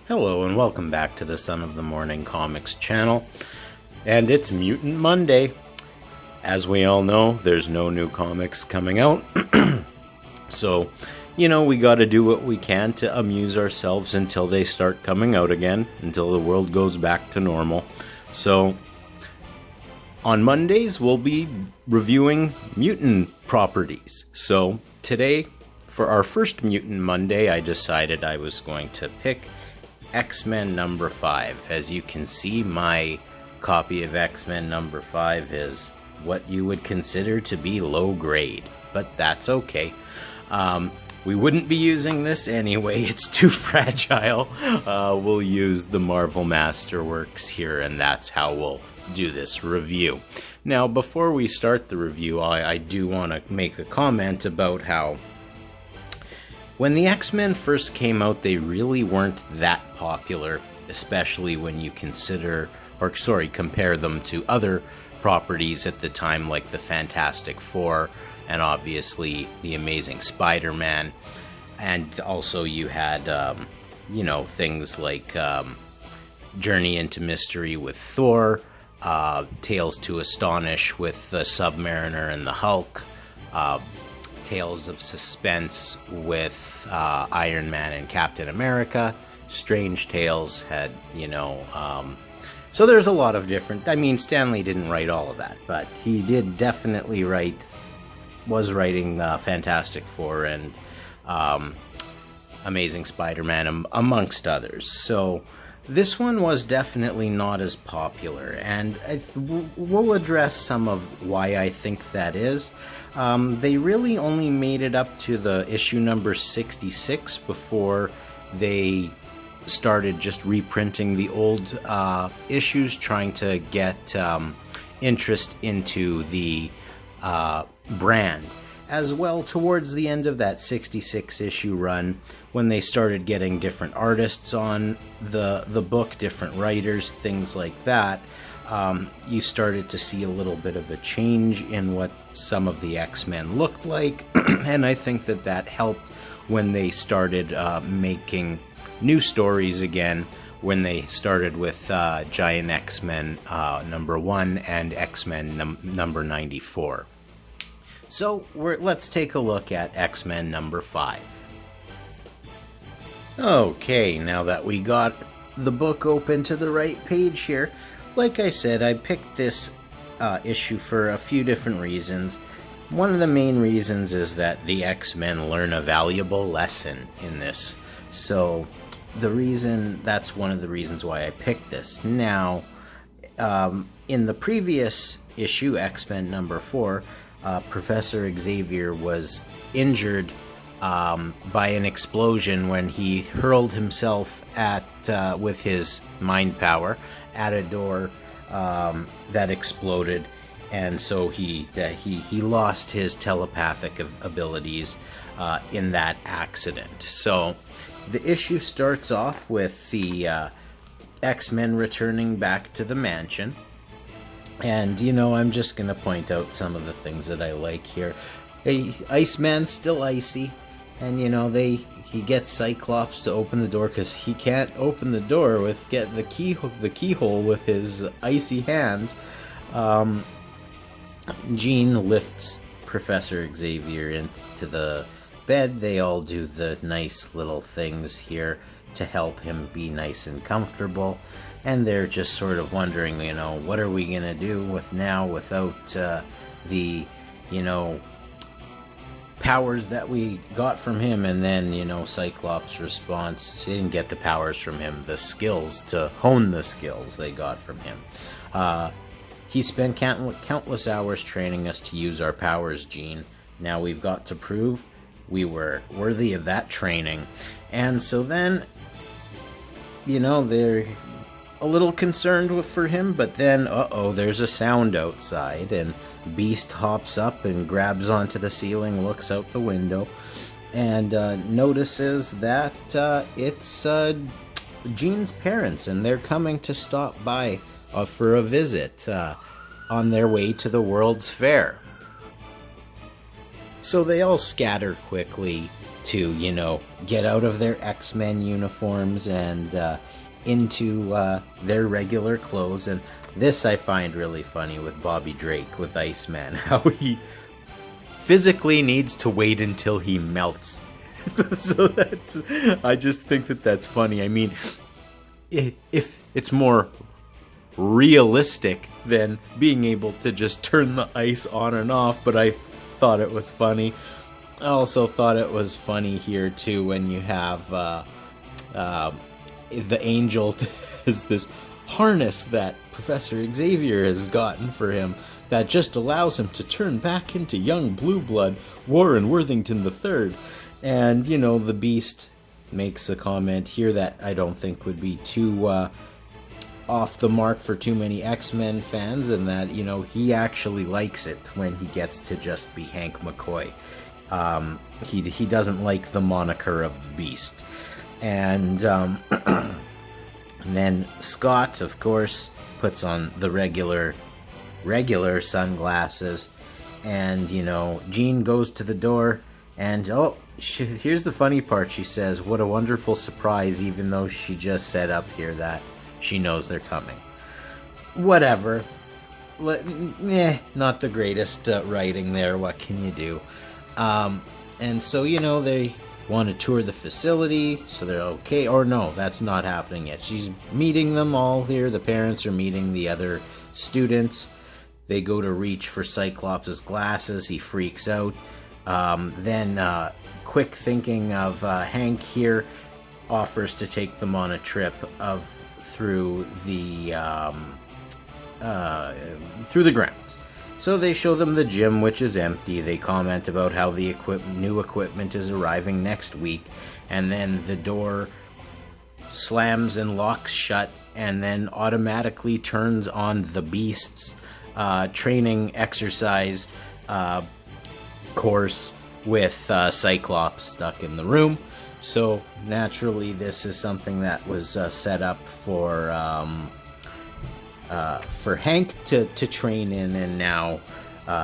Hello and welcome back to the Son of the Morning Comics channel. And it's Mutant Monday. As we all know, there's no new comics coming out. So, we gotta do what we can to amuse ourselves until they start coming out again, until the world goes back to normal. So, on Mondays, we'll be reviewing mutant properties. So, today, for our first Mutant Monday, I decided I was going to pick X-Men number 5. As you can see, my copy of X-Men number 5 is what you would consider to be low grade, but that's okay. We wouldn't be using this anyway, it's too fragile. We'll use the Marvel Masterworks here, and that's how we'll do this review. Now, before we start the review, I do want to make a comment about how when the X-Men first came out, they really weren't that popular, especially when you compare them to other properties at the time, like the Fantastic Four, and obviously the Amazing Spider-Man. And also you had, things like Journey into Mystery with Thor, Tales to Astonish with the Submariner and the Hulk, Tales of Suspense with Iron Man and Captain America. Strange Tales had, so there's a lot of different, Stanley didn't write all of that, but he did definitely was writing Fantastic Four and Amazing Spider-Man, amongst others. So this one was definitely not as popular, and we'll address some of why I think that is. They really only made it up to the issue number 66 before they started just reprinting the old issues, trying to get interest into the brand. As well, towards the end of that 66 issue run, when they started getting different artists on the book, different writers, things like that, you started to see a little bit of a change in what some of the X-Men looked like, and I think that helped when they started making new stories again, when they started with Giant X-Men number 1 and X-Men number 94. So let's take a look at X-Men number 5. Okay, now that we got the book open to the right page here, like I said, I picked this issue for a few different reasons. One of the main reasons is that the X-Men learn a valuable lesson in this. So that's one of the reasons why I picked this. Now, in the previous issue, X-Men number 4, Professor Xavier was injured by an explosion when he hurled himself with his mind power at a door that exploded, and so he lost his telepathic abilities in that accident. So the issue starts off with the X-Men returning back to the mansion. And, I'm just going to point out some of the things that I like here. Iceman's still icy. And, he gets Cyclops to open the door because he can't open the door get the keyhole with his icy hands. Jean lifts Professor Xavier into the bed. They all do the nice little things here to help him be nice and comfortable. And they're just sort of wondering, what are we going to do without the, powers that we got from him. And then, Cyclops' response, he didn't get the powers from him, the skills to hone the skills they got from him. He spent countless hours training us to use our powers, Jean. Now we've got to prove we were worthy of that training. And so then, they're a little concerned for him, but then, there's a sound outside, and Beast hops up and grabs onto the ceiling, looks out the window, and notices that it's Jean's parents, and they're coming to stop by for a visit on their way to the World's Fair. So they all scatter quickly to, you know, get out of their X-Men uniforms and into their regular clothes. And this I find really funny with Bobby Drake, with Iceman, how he physically needs to wait until he melts. So that, I just think that that's funny. I mean, if it's more realistic than being able to just turn the ice on and off, but I thought it was funny. I also thought it was funny here too when you have the Angel has this harness that Professor Xavier has gotten for him that just allows him to turn back into young blue blood Warren Worthington III. And, you know, the Beast makes a comment here that I don't think would be too off the mark for too many X-Men fans, and that, you know, he actually likes it when he gets to just be Hank McCoy. He doesn't like the moniker of the Beast. And, and then Scott, of course, puts on the regular sunglasses, and, you know, Jean goes to the door, and here's the funny part. She says, "What a wonderful surprise," even though she just said up here that she knows they're coming. Whatever. Not the greatest writing there. What can you do? And so, you know, they want to tour the facility, so they're okay. Or no, that's not happening yet. She's meeting them all here. The parents are meeting the other students. They go to reach for Cyclops' glasses. He freaks out. Then, quick thinking of Hank here, offers to take them on a trip through the grounds. So they show them the gym, which is empty. They comment about how the new equipment is arriving next week, and then the door slams and locks shut, and then automatically turns on the Beast's training exercise course with Cyclops stuck in the room. So naturally, this is something that was set up for Hank to train in, and now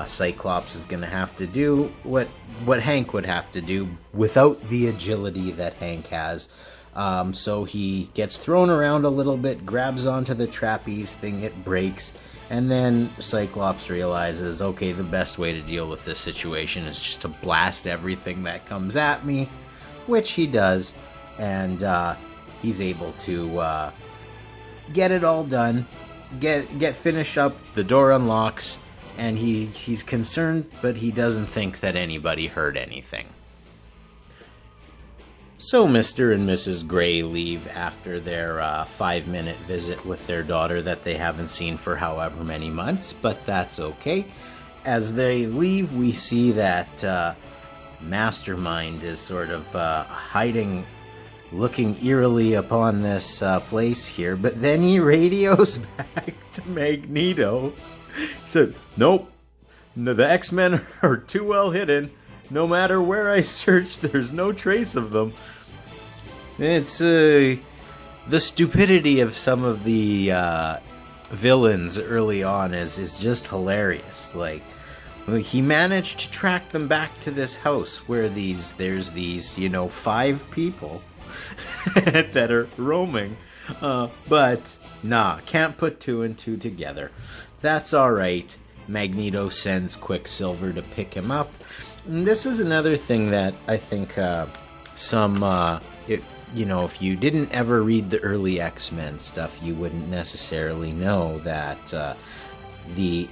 Cyclops is going to have to do what Hank would have to do without the agility that Hank has. So he gets thrown around a little bit, grabs onto the trapeze thing, it breaks, and then Cyclops realizes, okay, the best way to deal with this situation is just to blast everything that comes at me, which he does, and he's able to get it all done, finish up, the door unlocks, and he's concerned, but he doesn't think that anybody heard anything. So Mr. and Mrs. Gray leave after their 5-minute visit with their daughter that they haven't seen for however many months, but that's okay. As they leave, we see that Mastermind is sort of hiding, looking eerily upon this place here, but then he radios back to Magneto. He said, "Nope, the X-Men are too well hidden. No matter where I search, there's no trace of them." It's the stupidity of some of the villains early on is just hilarious. Like, he managed to track them back to this house where there's these, you know, 5 people that are roaming. But nah, can't put 2 and 2 together. That's alright. Magneto sends Quicksilver to pick him up. And this is another thing that I think you know, if you didn't ever read the early X-Men stuff, you wouldn't necessarily know that the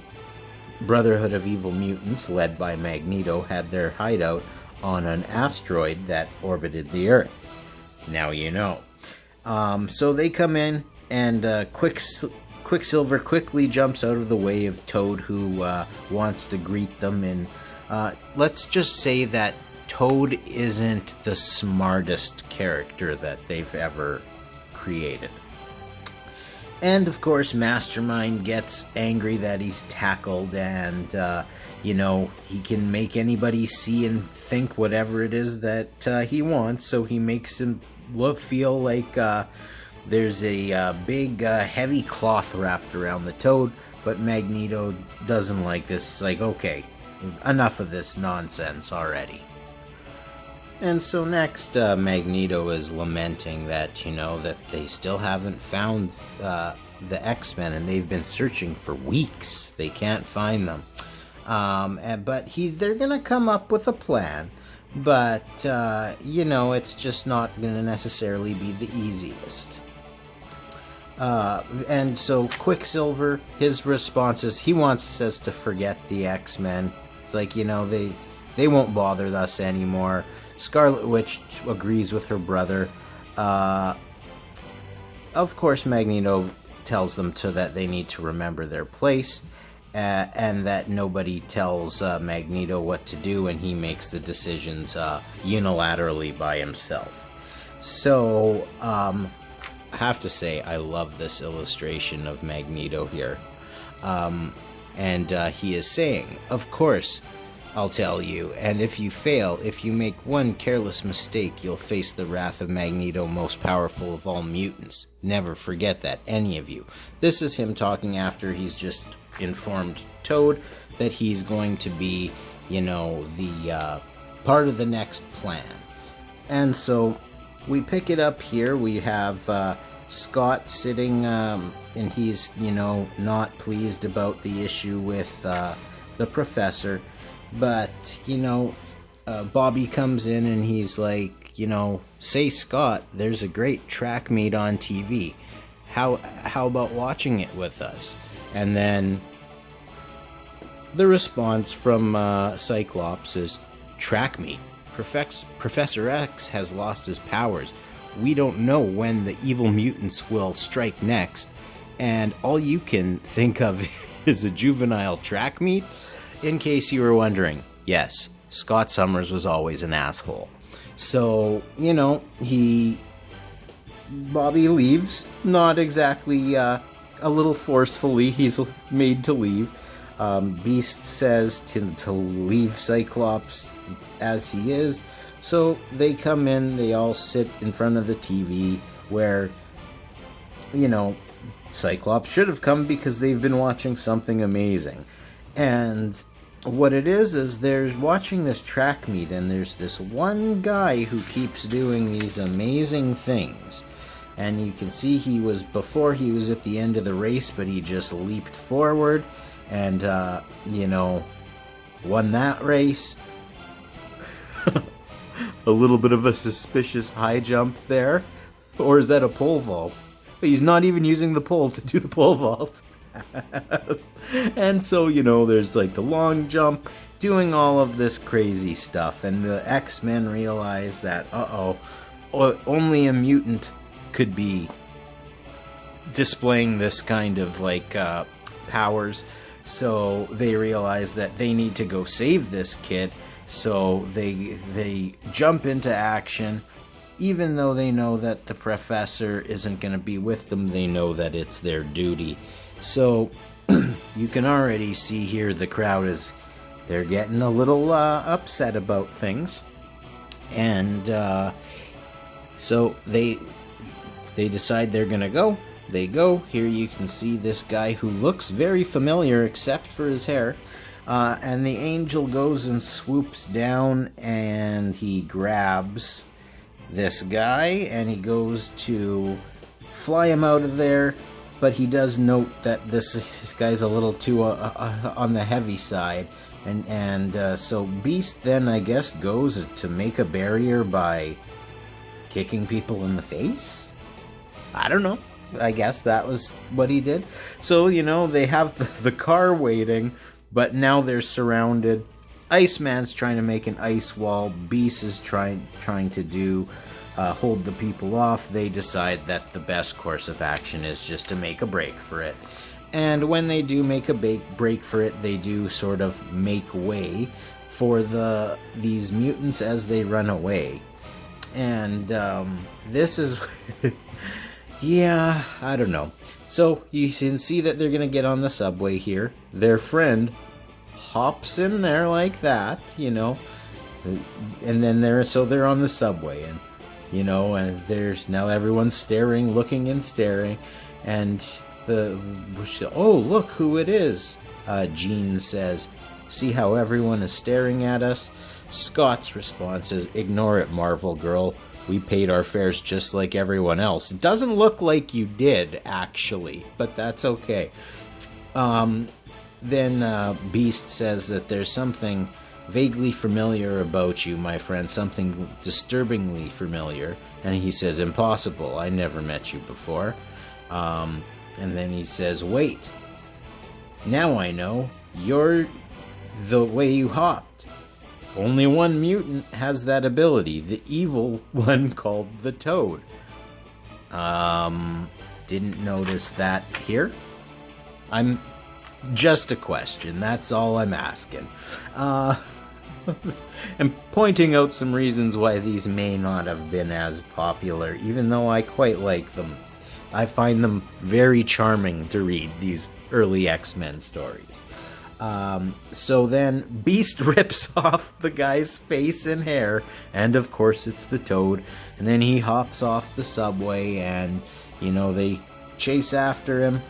Brotherhood of Evil Mutants, led by Magneto, had their hideout on an asteroid that orbited the Earth. Now you know. So they come in, and Quicksilver quickly jumps out of the way of Toad, who wants to greet them. And let's just say that Toad isn't the smartest character that they've ever created. And of course, Mastermind gets angry that he's tackled, and you know, he can make anybody see and think whatever it is that he wants, so he makes him feel like there's a big heavy cloth wrapped around the Toad, but Magneto doesn't like this. It's like, okay, enough of this nonsense already. And so next, Magneto is lamenting that, that they still haven't found the X-Men, and they've been searching for weeks. They can't find them. But they're going to come up with a plan. But, it's just not going to necessarily be the easiest. And so Quicksilver, his response is he wants us to forget the X-Men. It's like, they won't bother us anymore. Scarlet Witch agrees with her brother. Of course, Magneto tells them that they need to remember their place, and that nobody tells Magneto what to do, and he makes the decisions unilaterally by himself. So, I have to say, I love this illustration of Magneto here. And he is saying, of course, I'll tell you, and if you fail, if you make one careless mistake, you'll face the wrath of Magneto, most powerful of all mutants. Never forget that, any of you. This is him talking after he's just informed Toad that he's going to be, the part of the next plan. And so we pick it up here. We have Scott sitting, and he's, not pleased about the issue with the professor. But, Bobby comes in and he's like, say, Scott, there's a great track meet on TV. How about watching it with us? And then the response from Cyclops is, track meet? Professor X has lost his powers. We don't know when the evil mutants will strike next. And all you can think of is a juvenile track meet? In case you were wondering, yes, Scott Summers was always an asshole. So, Bobby leaves, not exactly a little forcefully, he's made to leave. Beast says to leave Cyclops as he is, so they come in, they all sit in front of the TV, where, Cyclops should have come because they've been watching something amazing. And what it is there's watching this track meet, and there's this one guy who keeps doing these amazing things. And you can see before he was at the end of the race, but he just leaped forward and, won that race. A little bit of a suspicious high jump there. Or is that a pole vault? He's not even using the pole to do the pole vault. And so, there's like the long jump, doing all of this crazy stuff, and the X-Men realize that, only a mutant could be displaying this kind of, powers, so they realize that they need to go save this kid, so they jump into action. Even though they know that the professor isn't going to be with them, they know that it's their duty. So, you can already see here the crowd they're getting a little upset about things. And so they decide they're going to go. They go. Here you can see this guy who looks very familiar except for his hair. And the angel goes and swoops down, and he grabs this guy, and he goes to fly him out of there. But he does note that this guy's a little too on the heavy side, and so Beast then, I guess, goes to make a barrier by kicking people in the face? I don't know. I guess that was what he did. So, they have the car waiting, but now they're surrounded. Iceman's trying to make an ice wall. Beast is trying to hold the people off. They decide that the best course of action is just to make a break for it. And when they do make a break for it, they do sort of make way for these mutants as they run away. And this is... yeah, I don't know. So you can see that they're going to get on the subway here. Their friend hops in there like that, and then they're on the subway, and and there's now everyone's staring, looking and staring, and oh, look who it is, Jean says. See how everyone is staring at us? Scott's response is, "Ignore it, Marvel Girl. We paid our fares just like everyone else." It doesn't look like you did, actually, but that's okay. Then Beast says that there's something vaguely familiar about you, my friend, something disturbingly familiar. And he says, "Impossible, I never met you before." And then he says, "Wait, now I know, you're the way you hopped. Only one mutant has that ability, the evil one called the Toad." Didn't notice that here. I'm just a question, that's all I'm asking. And pointing out some reasons why these may not have been as popular, even though I quite like them. I find them very charming to read, these early X-Men stories. So then Beast rips off the guy's face and hair, and of course it's the Toad, and then he hops off the subway, and, they chase after him.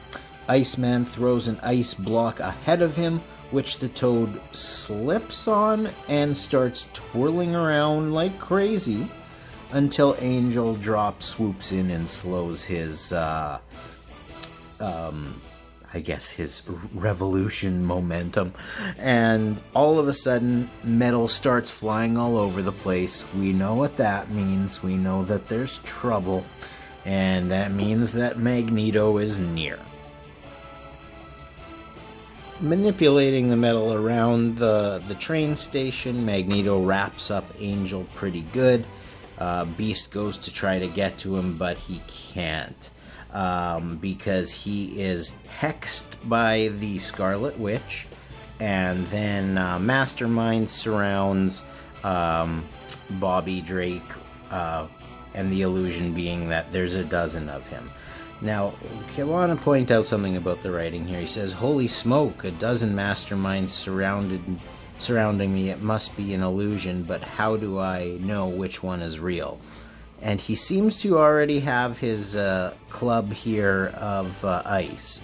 Iceman throws an ice block ahead of him, which the Toad slips on and starts twirling around like crazy until Angel swoops in and slows his, his revolution momentum. And all of a sudden, metal starts flying all over the place. We know what that means. We know that there's trouble, and that means that Magneto is near. Manipulating the metal around the train station, Magneto wraps up Angel pretty good. Beast goes to try to get to him, but he can't, because he is hexed by the Scarlet Witch, and then Mastermind surrounds Bobby Drake, and the illusion being that there's a dozen of him. Now, I want to point out something about the writing here. He says, "Holy smoke, a dozen masterminds surrounding me. It must be an illusion, but how do I know which one is real?" And he seems to already have his club here of ice.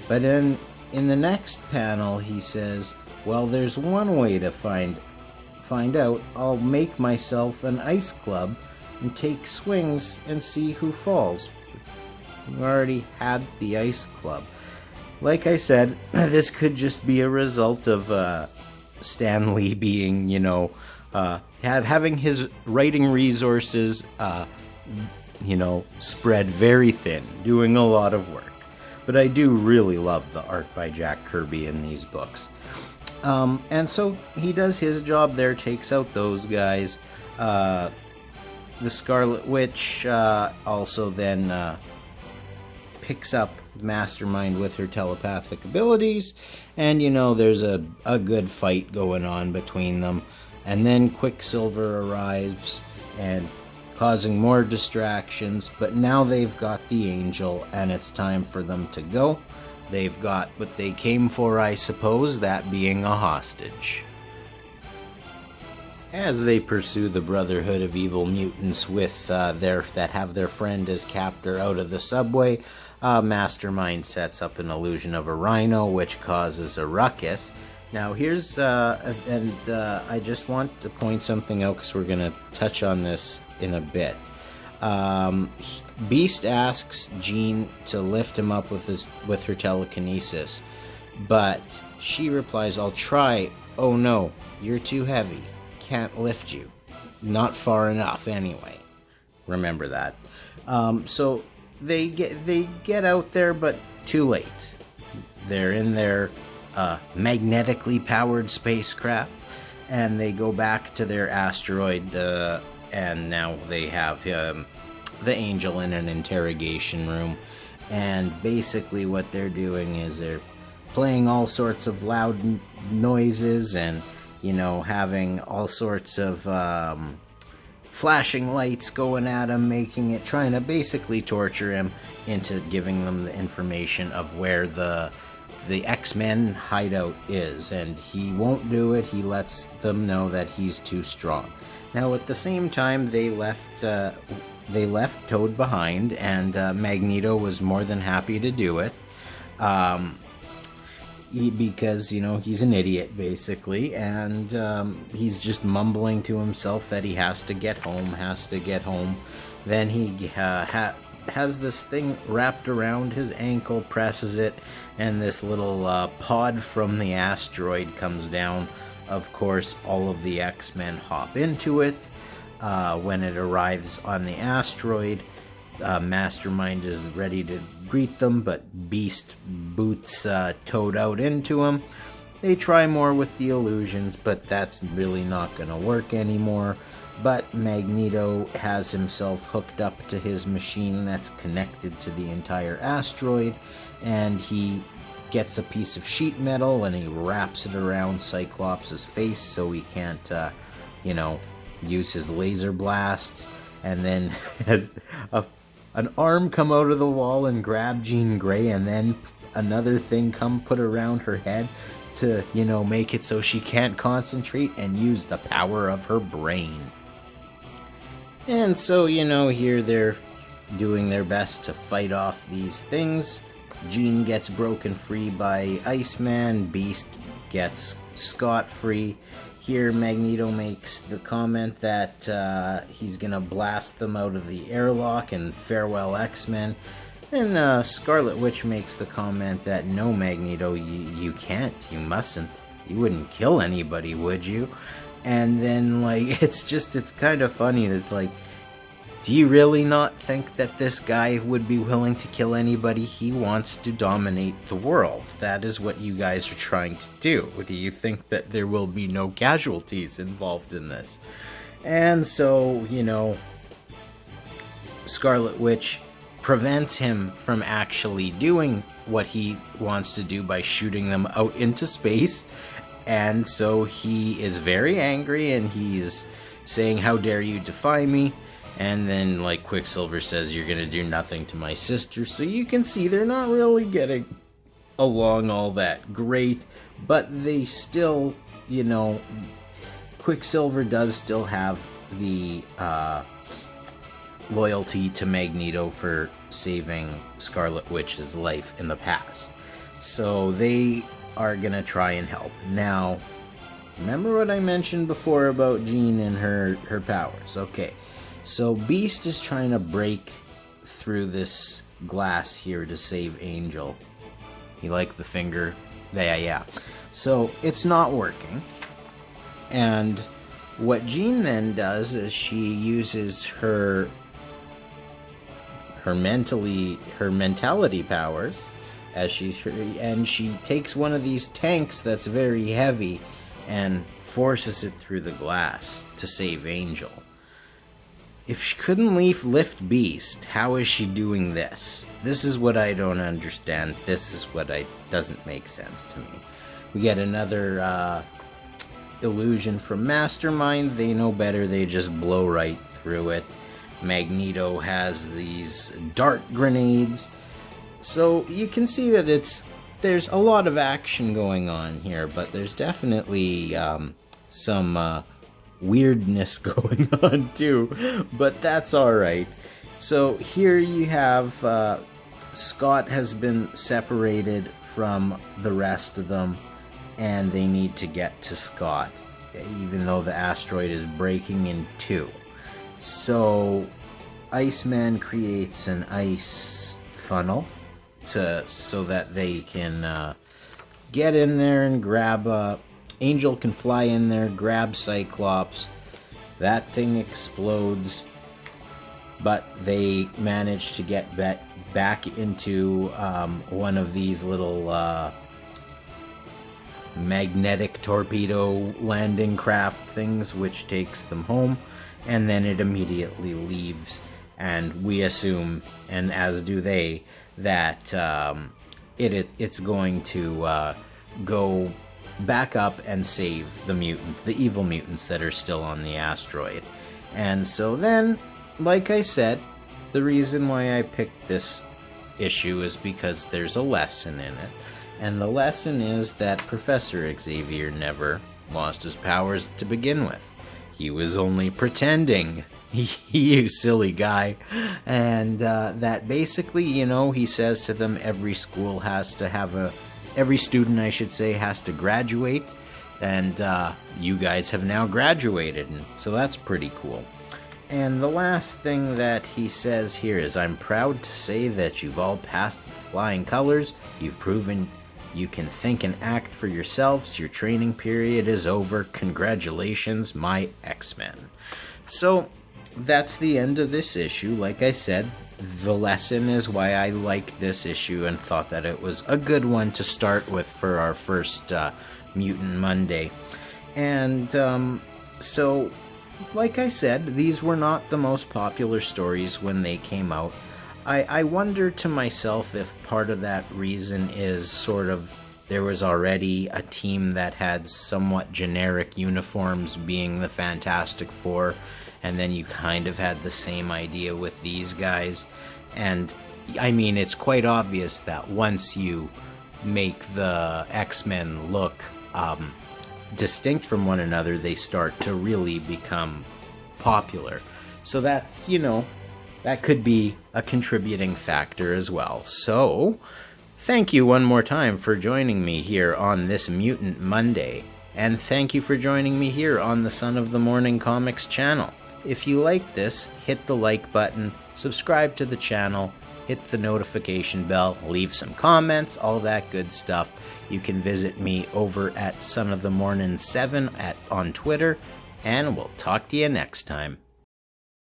But in the next panel, he says, "Well, there's one way to find out. I'll make myself an ice club and take swings and see who falls." We already had the ice club. Like I said, this could just be a result of Stan Lee being, having his writing resources, spread very thin, doing a lot of work. But I do really love the art by Jack Kirby in these books. And so he does his job there, takes out those guys. The Scarlet Witch also then picks up Mastermind with her telepathic abilities, and there's a good fight going on between them. And then Quicksilver arrives and causing more distractions, but now they've got the Angel and it's time for them to go. They've got what they came for, I suppose, that being a hostage. As they pursue the Brotherhood of Evil Mutants with that have their friend as captor out of the subway, Mastermind sets up an illusion of a rhino, which causes a ruckus. Now here's, I just want to point something out because we're going to touch on this in a bit. Beast asks Jean to lift him up with her telekinesis, but she replies, "I'll try. Oh no, you're too heavy. Can't lift you. Not far enough anyway." Remember that. So they get out there, but too late. They're in their magnetically powered spacecraft, and they go back to their asteroid, and now they have the Angel in an interrogation room. And basically what they're doing is they're playing all sorts of loud noises and having all sorts of flashing lights going at him, trying to basically torture him into giving them the information of where the X-Men hideout is, and he won't do it. He lets them know that he's too strong. Now, at the same time, they left Toad behind, and Magneto was more than happy to do it. because, you know, he's an idiot, basically, and he's just mumbling to himself that he has to get home. Then he has this thing wrapped around his ankle, presses it, and this little pod from the asteroid comes down. Of course, all of the X-Men hop into it. When it arrives on the asteroid, Mastermind is ready to greet them, but Beast boots Toad out into him. They try more with the illusions, but that's really not going to work anymore. But Magneto has himself hooked up to his machine that's connected to the entire asteroid, and he gets a piece of sheet metal and he wraps it around Cyclops' face so he can't, use his laser blasts, and then has an arm come out of the wall and grab Jean Grey, and then another thing come put around her head to, make it so she can't concentrate and use the power of her brain. And so, here they're doing their best to fight off these things. Jean gets broken free by Iceman, Beast gets scot-free. Here, Magneto makes the comment that he's gonna blast them out of the airlock and farewell X-Men. And Scarlet Witch makes the comment that, no, Magneto, you can't, you mustn't. You wouldn't kill anybody, would you? And then, it's kind of funny that, do you really not think that this guy would be willing to kill anybody? He wants to dominate the world. That is what you guys are trying to do. Do you think that there will be no casualties involved in this? And so, Scarlet Witch prevents him from actually doing what he wants to do by shooting them out into space. And so he is very angry and he's saying, how dare you defy me? And then, Quicksilver says, you're gonna do nothing to my sister. So you can see they're not really getting along all that great. But they still, Quicksilver does still have the loyalty to Magneto for saving Scarlet Witch's life in the past. So they are gonna try and help. Now, remember what I mentioned before about Jean and her powers? Okay. So Beast is trying to break through this glass here to save Angel. You like the finger? Yeah. So it's not working. And what Jean then does is she uses her mentality powers and she takes one of these tanks that's very heavy and forces it through the glass to save Angel. If she couldn't lift Beast, how is she doing this? This is what I don't understand. This is what doesn't make sense to me. We get another illusion from Mastermind. They know better. They just blow right through it. Magneto has these dart grenades. So you can see that there's a lot of action going on here, but there's definitely some weirdness going on too, but that's alright. So here you have Scott has been separated from the rest of them, and they need to get to Scott, even though the asteroid is breaking in two. So Iceman creates an ice funnel so that they can get in there and grab Angel can fly in there, grab Cyclops. That thing explodes, but they manage to get back into one of these little magnetic torpedo landing craft things, which takes them home, and then it immediately leaves. And we assume, and as do they, that it's going to go back up and save the evil mutants that are still on the asteroid. And so then, like I said, the reason why I picked this issue is because there's a lesson in it. And the lesson is that Professor Xavier never lost his powers to begin with. He was only pretending. You silly guy. And that basically, he says to them, every school has to have every student, I should say, has to graduate, and you guys have now graduated, and so that's pretty cool. And the last thing that he says here is, I'm proud to say that you've all passed with flying colors. You've proven you can think and act for yourselves. Your training period is over. Congratulations, my X-Men. So that's the end of this issue. Like I said, the lesson is why I like this issue and thought that it was a good one to start with for our first Mutant Monday. And so, like I said, these were not the most popular stories when they came out. I wonder to myself if part of that reason is sort of there was already a team that had somewhat generic uniforms, being the Fantastic Four, and then you kind of had the same idea with these guys. And I mean, it's quite obvious that once you make the X-Men look distinct from one another, they start to really become popular. So that's, you know, that could be a contributing factor as well. So, thank you one more time for joining me here on this Mutant Monday. And thank you for joining me here on the Son of the Morning Comics channel. If you like this, hit the like button, subscribe to the channel, hit the notification bell, leave some comments, all that good stuff. You can visit me over at Son of the Morning 7 on Twitter, and we'll talk to you next time.